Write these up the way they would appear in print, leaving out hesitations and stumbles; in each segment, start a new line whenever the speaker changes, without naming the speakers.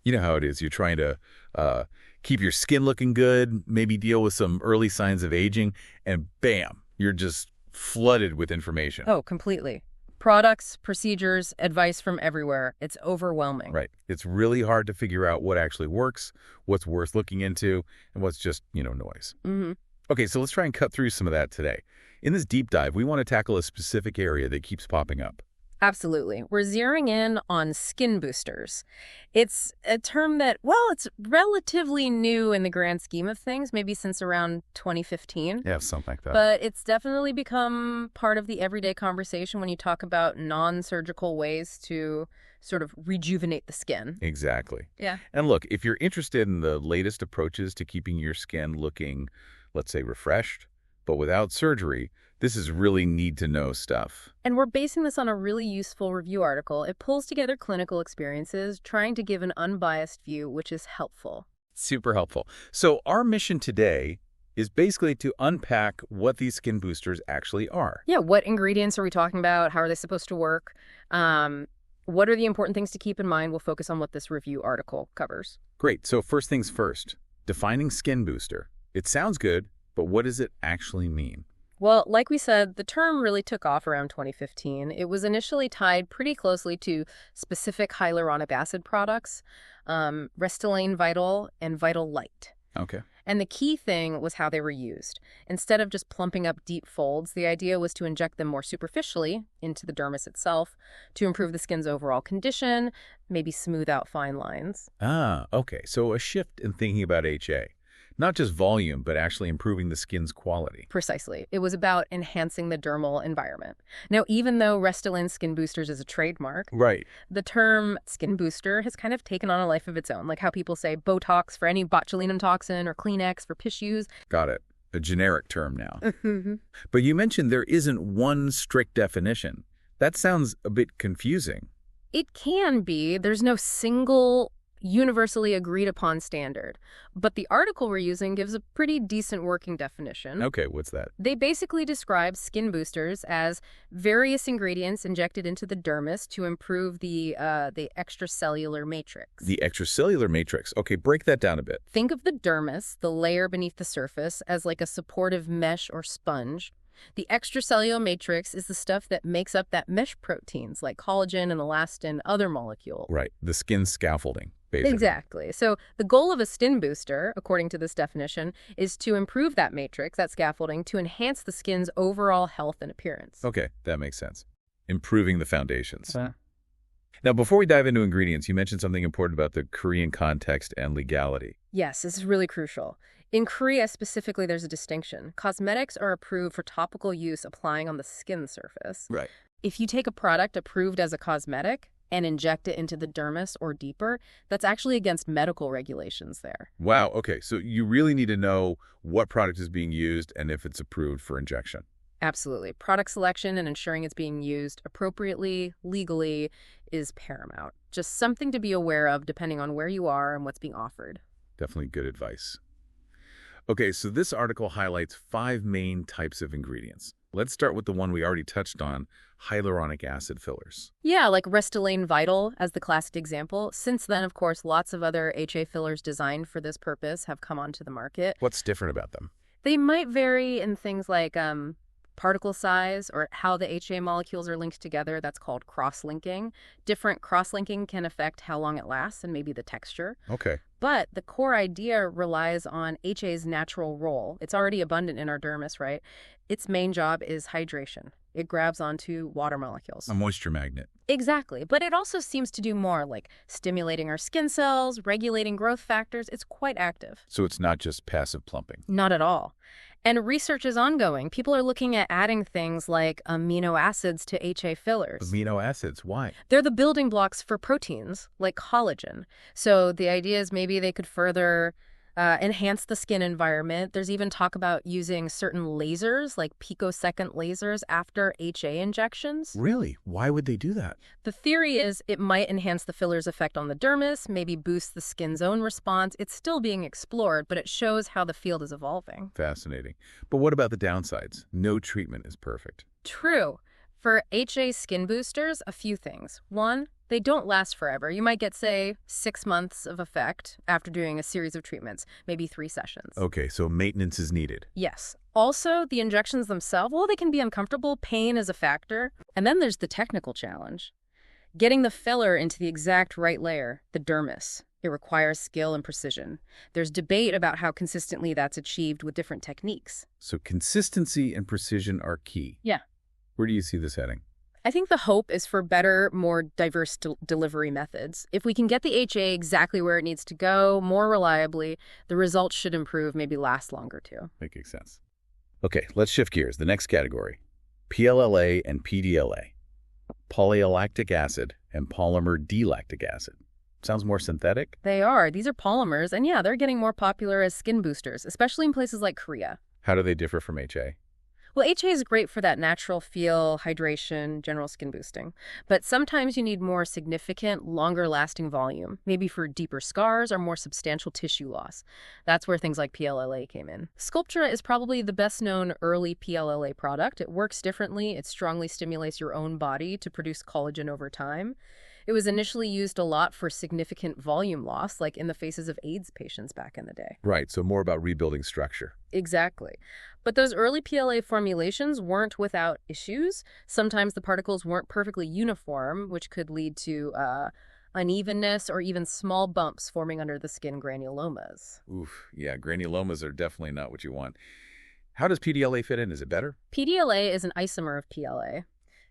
You know how it is. You're trying to keep your skin looking good, maybe deal with some early signs of aging, and bam, you're just flooded with information.
Oh, completely. Products, procedures, advice from everywhere. It's overwhelming.
Right. It's really hard to figure out what actually works, what's worth looking into, and what's just, noise.
Mm-hmm.
Okay, so let's try and cut through some of that today. In this deep dive, we want to tackle a specific area that keeps popping up.
Absolutely. We're zeroing in on skin boosters. It's a term that, well, it's relatively new in the grand scheme of things, maybe since around 2015.
Yeah, something like that.
But it's definitely become part of the everyday conversation when you talk about non-surgical ways to sort of rejuvenate the skin.
Exactly.
Yeah.
And look, if you're interested in the latest approaches to keeping your skin looking, let's say, refreshed, but without surgery, this is really need-to-know stuff.
And we're basing this on a really useful review article. It pulls together clinical experiences, trying to give an unbiased view, which is helpful.
Super helpful. So our mission today is basically to unpack what these skin boosters actually are.
Yeah, what ingredients are we talking about? How are they supposed to work? What are the important things to keep in mind? We'll focus on what this review article covers.
Great. So first things first, defining skin booster. It sounds good, but what does it actually mean?
Well, like we said, the term really took off around 2015. It was initially tied pretty closely to specific hyaluronic acid products, Restylane Vital and Vital Light.
Okay.
And the key thing was how they were used. Instead of just plumping up deep folds, the idea was to inject them more superficially into the dermis itself to improve the skin's overall condition, maybe smooth out fine lines.
Ah, okay. So a shift in thinking about HA. Not just volume, but actually improving the skin's quality.
Precisely. It was about enhancing the dermal environment. Now, even though Restylane Skin Boosters is a trademark,
Right.
the term skin booster has kind of taken on a life of its own, like how people say Botox for any botulinum toxin or Kleenex for pissues.
Got it. A generic term now. But you mentioned there isn't one strict definition. That sounds a bit confusing.
It can be. There's no single universally agreed upon standard. But the article we're using gives a pretty decent working definition.
Okay, what's that?
They basically describe skin boosters as various ingredients injected into the dermis to improve the extracellular matrix.
The extracellular matrix. Okay, break that down a bit.
Think of the dermis, the layer beneath the surface, as like a supportive mesh or sponge. The extracellular matrix is the stuff that makes up that mesh proteins like collagen and elastin, other molecules.
Right, the skin scaffolding, basically.
Exactly. So the goal of a skin booster, according to this definition, is to improve that matrix, that scaffolding, to enhance the skin's overall health and appearance.
Okay, that makes sense. Improving the foundations. Now, before we dive into ingredients, you mentioned something important about the Korean context and legality.
Yes, this is really crucial. In Korea specifically, there's a distinction. Cosmetics are approved for topical use applying on the skin surface.
Right.
If you take a product approved as a cosmetic and inject it into the dermis or deeper, that's actually against medical regulations there.
Wow, okay, so you really need to know what product is being used and if it's approved for injection.
Absolutely. Product selection and ensuring it's being used appropriately, legally, is paramount. Just something to be aware of depending on where you are and what's being offered.
Definitely good advice. Okay, so this article highlights 5 main types of ingredients. Let's start with the one we already touched on, hyaluronic acid fillers.
Yeah, like Restylane Vital as the classic example. Since then, of course, lots of other HA fillers designed for this purpose have come onto the market.
What's different about them?
They might vary in things like particle size or how the HA molecules are linked together. That's called cross-linking. Different cross-linking can affect how long it lasts and maybe the texture.
Okay.
But the core idea relies on HA's natural role. It's already abundant in our dermis, right? Its main job is hydration. It grabs onto water molecules.
A moisture magnet.
Exactly. But it also seems to do more, like stimulating our skin cells, regulating growth factors. It's quite active.
So it's not just passive plumping.
Not at all. And research is ongoing. People are looking at adding things like amino acids to HA fillers.
Amino acids, why?
They're the building blocks for proteins, like collagen. So the idea is maybe they could further enhance the skin environment. There's even talk about using certain lasers, like picosecond lasers, after HA injections.
Really? Why would they do that?
The theory is it might enhance the filler's effect on the dermis, maybe boost the skin's own response. It's still being explored, but it shows how the field is evolving.
Fascinating. But what about the downsides? No treatment is perfect.
True. For HA skin boosters, a few things. One, They don't last forever. You might get, say, 6 months of effect after doing a series of treatments, maybe 3 sessions.
Okay, so maintenance is needed.
Yes. Also, the injections themselves, well, they can be uncomfortable. Pain is a factor. And then there's the technical challenge. Getting the filler into the exact right layer, the dermis. It requires skill and precision. There's debate about how consistently that's achieved with different techniques.
So consistency and precision are key.
Yeah.
Where do you see this heading?
I think the hope is for better, more diverse delivery methods. If we can get the HA exactly where it needs to go, more reliably, the results should improve, maybe last longer too.
Making sense. Okay, let's shift gears. The next category, PLLA and PDLA, poly-L-lactic acid and polymer D-lactic acid. Sounds more synthetic?
They are. These are polymers, and yeah, they're getting more popular as skin boosters, especially in places like Korea.
How do they differ from HA?
Well, HA is great for that natural feel, hydration, general skin boosting. But sometimes you need more significant, longer-lasting volume, maybe for deeper scars or more substantial tissue loss. That's where things like PLLA came in. Sculptura is probably the best-known early PLLA product. It works differently. It strongly stimulates your own body to produce collagen over time. It was initially used a lot for significant volume loss, like in the faces of AIDS patients back in the day.
Right, so more about rebuilding structure.
Exactly. But those early PLA formulations weren't without issues. Sometimes the particles weren't perfectly uniform, which could lead to unevenness or even small bumps forming under the skin, granulomas.
Oof, yeah, granulomas are definitely not what you want. How does PDLA fit in? Is it better?
PDLA is an isomer of PLA.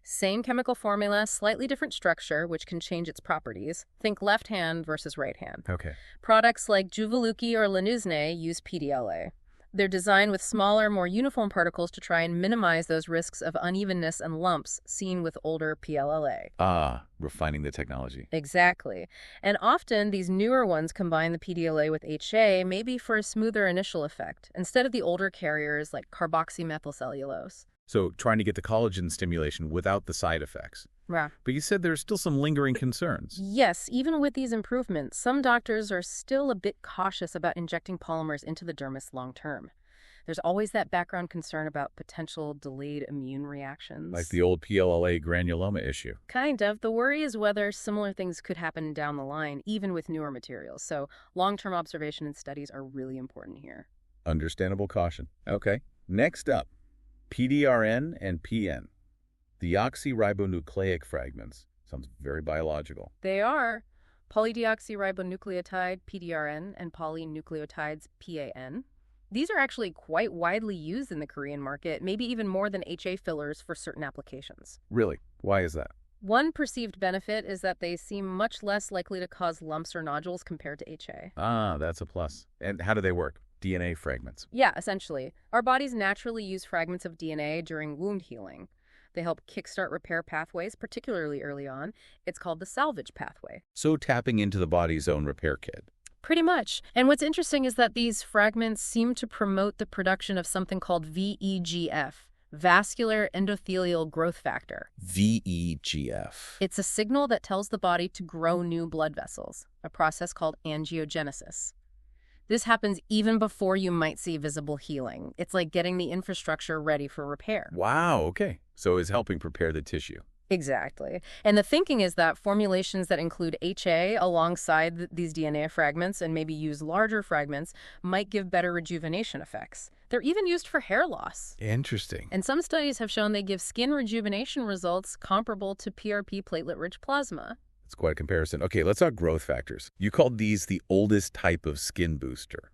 Same chemical formula, slightly different structure, which can change its properties. Think left hand versus right hand.
Okay.
Products like Juveluki or Lanuzne use PDLA. They're designed with smaller, more uniform particles to try and minimize those risks of unevenness and lumps seen with older PLLA.
Ah, refining the technology.
Exactly. And often, these newer ones combine the PDLA with HA, maybe for a smoother initial effect, instead of the older carriers like carboxymethylcellulose.
So trying to get the collagen stimulation without the side effects.
Yeah.
But you said there are still some lingering concerns.
Yes, even with these improvements, some doctors are still a bit cautious about injecting polymers into the dermis long term. There's always that background concern about potential delayed immune reactions.
Like the old PLLA granuloma issue.
Kind of. The worry is whether similar things could happen down the line, even with newer materials. So long-term observation and studies are really important here.
Understandable caution. Okay. Next up, PDRN and PN. Deoxyribonucleic fragments. Sounds very biological.
They are polydeoxyribonucleotide, PDRN, and polynucleotides, PAN. These are actually quite widely used in the Korean market, maybe even more than HA fillers for certain applications.
Really? Why is that?
One perceived benefit is that they seem much less likely to cause lumps or nodules compared to HA.
Ah, that's a plus. And how do they work? DNA fragments.
Yeah, essentially. Our bodies naturally use fragments of DNA during wound healing. They help kickstart repair pathways, particularly early on. It's called the salvage pathway.
So tapping into the body's own repair kit.
Pretty much. And what's interesting is that these fragments seem to promote the production of something called VEGF, vascular endothelial growth factor.
VEGF.
It's a signal that tells the body to grow new blood vessels, a process called angiogenesis. This happens even before you might see visible healing. It's like getting the infrastructure ready for repair.
Wow, okay. So it's helping prepare the tissue.
Exactly. And the thinking is that formulations that include HA alongside these DNA fragments and maybe use larger fragments might give better rejuvenation effects. They're even used for hair loss.
Interesting.
And some studies have shown they give skin rejuvenation results comparable to PRP platelet-rich plasma.
It's quite a comparison. Okay, let's talk growth factors. You called these the oldest type of skin booster.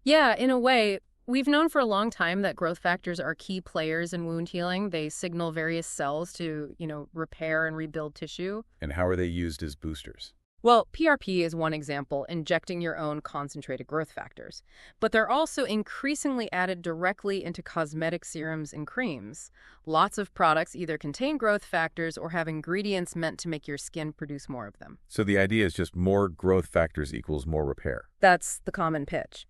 Yeah, in a way. We've known for a long time that growth factors are key players in wound healing. They signal various cells to, repair and rebuild tissue.
And how are they used as boosters?
Well, PRP is one example, injecting your own concentrated growth factors. But they're also increasingly added directly into cosmetic serums and creams. Lots of products either contain growth factors or have ingredients meant to make your skin produce more of them.
So the idea is just more growth factors equals more repair.
That's the common pitch.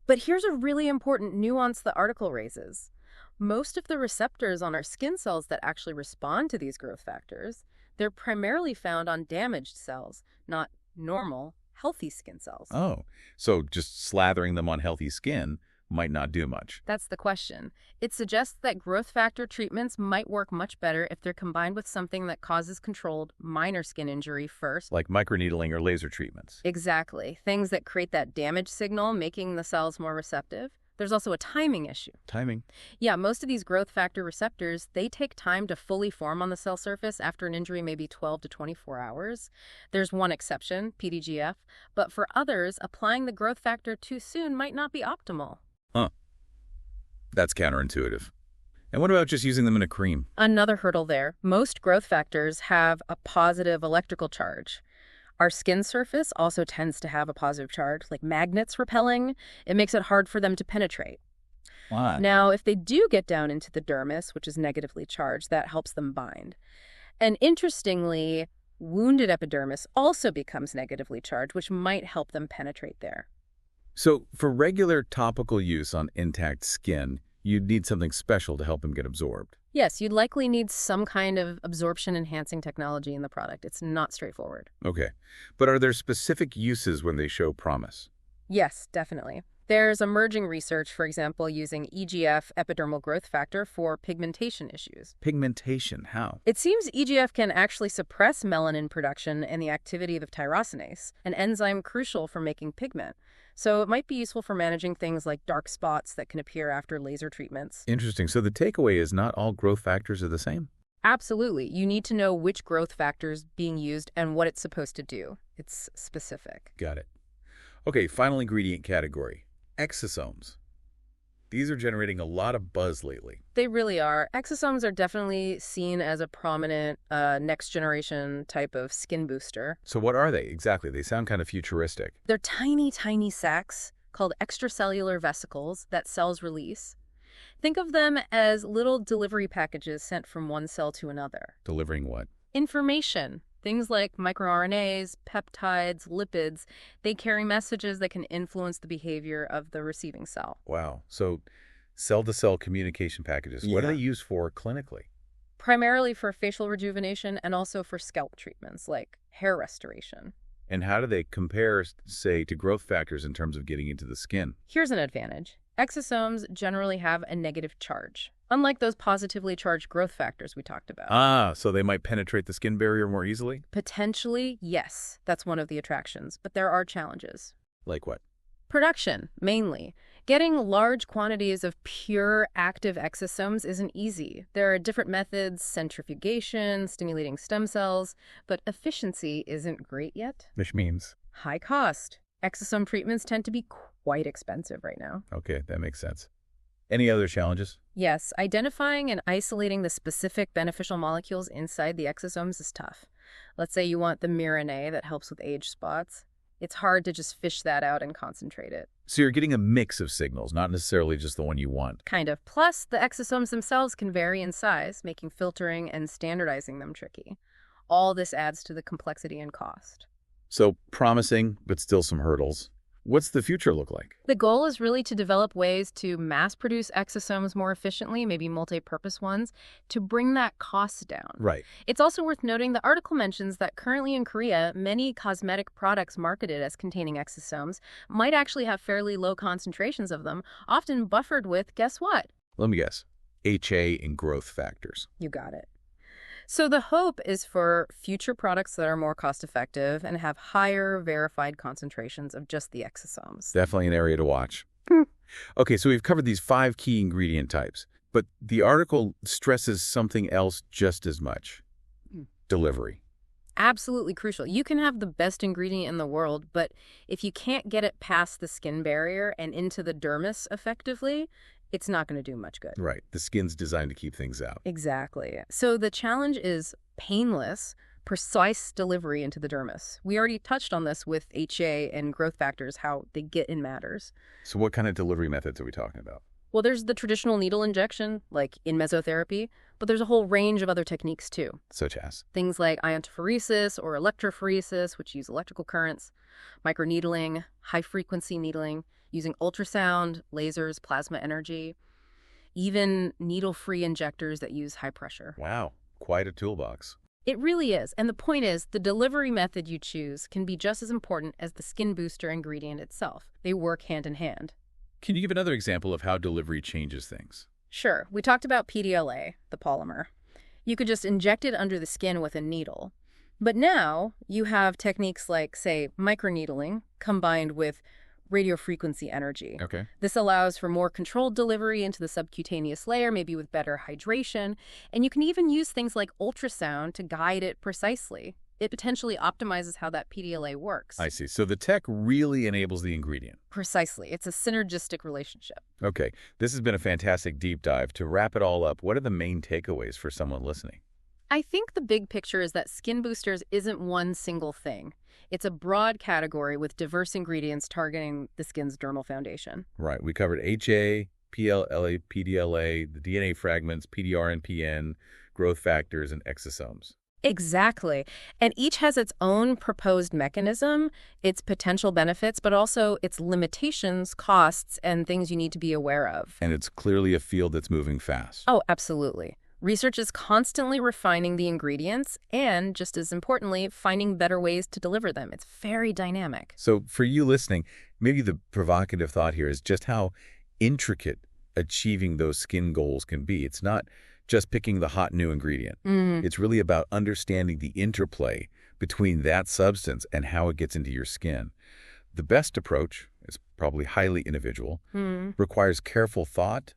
But here's a really important nuance the article raises. Most of the receptors on our skin cells that actually respond to these growth factors, they're primarily found on damaged cells, not normal, healthy skin cells.
Oh, so just slathering them on healthy skin might not do much.
That's the question. It suggests that growth factor treatments might work much better if they're combined with something that causes controlled minor skin injury first.
Like microneedling or laser treatments.
Exactly. Things that create that damage signal, making the cells more receptive. There's also a timing issue.
Timing.
Yeah, most of these growth factor receptors, they take time to fully form on the cell surface after an injury, maybe 12 to 24 hours. There's one exception, PDGF, but for others, applying the growth factor too soon might not be optimal.
Huh. That's counterintuitive. And what about just using them in a cream?
Another hurdle there. Most growth factors have a positive electrical charge. Our skin surface also tends to have a positive charge, like magnets repelling. It makes it hard for them to penetrate.
Why?
Now, if they do get down into the dermis, which is negatively charged, that helps them bind. And interestingly, wounded epidermis also becomes negatively charged, which might help them penetrate there.
So for regular topical use on intact skin, you'd need something special to help them get absorbed.
Yes, you'd likely need some kind of absorption-enhancing technology in the product. It's not straightforward.
Okay. But are there specific uses when they show promise?
Yes, definitely. There's emerging research, for example, using EGF epidermal growth factor for pigmentation issues.
Pigmentation, how?
It seems EGF can actually suppress melanin production and the activity of tyrosinase, an enzyme crucial for making pigment. So it might be useful for managing things like dark spots that can appear after laser treatments.
Interesting. So the takeaway is not all growth factors are the same?
Absolutely. You need to know which growth factor's being used and what it's supposed to do. It's specific.
Got it. Okay, final ingredient category. Exosomes. These are generating a lot of buzz lately.
They really are. Exosomes are definitely seen as a prominent next-generation type of skin booster.
So what are they exactly? They sound kind of futuristic.
They're tiny, tiny sacs called extracellular vesicles that cells release. Think of them as little delivery packages sent from one cell to another.
Delivering what?
Information. Things like microRNAs, peptides, lipids, they carry messages that can influence the behavior of the receiving cell.
Wow. So cell-to-cell communication packages. What are they used for clinically?
Primarily for facial rejuvenation and also for scalp treatments like hair restoration.
And how do they compare, say, to growth factors in terms of getting into the skin?
Here's an advantage. Exosomes generally have a negative charge, unlike those positively charged growth factors we talked about.
Ah, so they might penetrate the skin barrier more easily?
Potentially, yes. That's one of the attractions, but there are challenges.
Like what?
Production, mainly. Getting large quantities of pure active exosomes isn't easy. There are different methods, centrifugation, stimulating stem cells, but efficiency isn't great yet.
Which means?
High cost. Exosome treatments tend to be quite expensive right now.
Okay, that makes sense. Any other challenges?
Yes, identifying and isolating the specific beneficial molecules inside the exosomes is tough. Let's say you want the miRNA that helps with age spots. It's hard to just fish that out and concentrate it.
So you're getting a mix of signals, not necessarily just the one you want.
Kind of. Plus, the exosomes themselves can vary in size, making filtering and standardizing them tricky. All this adds to the complexity and cost.
So promising, but still some hurdles. What's the future look like?
The goal is really to develop ways to mass-produce exosomes more efficiently, maybe multi-purpose ones, to bring that cost down.
Right.
It's also worth noting the article mentions that currently in Korea, many cosmetic products marketed as containing exosomes might actually have fairly low concentrations of them, often buffered with, guess what?
Let me guess. HA and growth factors.
You got it. So the hope is for future products that are more cost-effective and have higher verified concentrations of just the exosomes.
Definitely an area to watch. Okay, so we've covered these 5 key ingredient types, but the article stresses something else just as much. Delivery.
Absolutely crucial. You can have the best ingredient in the world, but if you can't get it past the skin barrier and into the dermis effectively, it's not going to do much good.
Right. The skin's designed to keep things out.
Exactly. So the challenge is painless, precise delivery into the dermis. We already touched on this with HA and growth factors, how they get in matters.
So what kind of delivery methods are we talking about?
Well, there's the traditional needle injection, like in mesotherapy, but there's a whole range of other techniques too.
Such as?
Things like iontophoresis or electrophoresis, which use electrical currents, microneedling, high-frequency needling, using ultrasound, lasers, plasma energy, even needle-free injectors that use high pressure.
Wow, quite a toolbox.
It really is. And the point is, the delivery method you choose can be just as important as the skin booster ingredient itself. They work hand in hand.
Can you give another example of how delivery changes things?
Sure, we talked about PDLA, the polymer. You could just inject it under the skin with a needle. But now you have techniques like, say, microneedling combined with radiofrequency energy.
Okay.
This allows for more controlled delivery into the subcutaneous layer, maybe with better hydration. And you can even use things like ultrasound to guide it precisely. It potentially optimizes how that PDLA works.
I see. So the tech really enables the ingredient.
Precisely. It's a synergistic relationship.
Okay. This has been a fantastic deep dive. To wrap it all up, what are the main takeaways for someone listening?
I think the big picture is that skin boosters isn't one single thing. It's a broad category with diverse ingredients targeting the skin's dermal foundation.
Right. We covered HA, PLLA, PDLA, the DNA fragments, PDR and PN, growth factors, and exosomes.
Exactly. And each has its own proposed mechanism, its potential benefits, but also its limitations, costs, and things you need to be aware of.
And it's clearly a field that's moving fast.
Oh, absolutely. Research is constantly refining the ingredients and, just as importantly, finding better ways to deliver them. It's very dynamic.
So for you listening, maybe the provocative thought here is just how intricate achieving those skin goals can be. It's not just picking the hot new ingredient. It's really about understanding the interplay between that substance and how it gets into your skin. The best approach is probably highly individual, requires careful thought,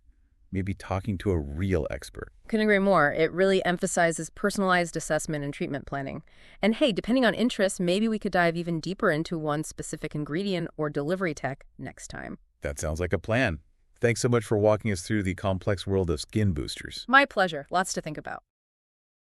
maybe talking to a real expert.
Couldn't agree more. It really emphasizes personalized assessment and treatment planning. And hey, depending on interest, maybe we could dive even deeper into one specific ingredient or delivery tech next time.
That sounds like a plan. Thanks so much for walking us through the complex world of skin boosters.
My pleasure. Lots to think about.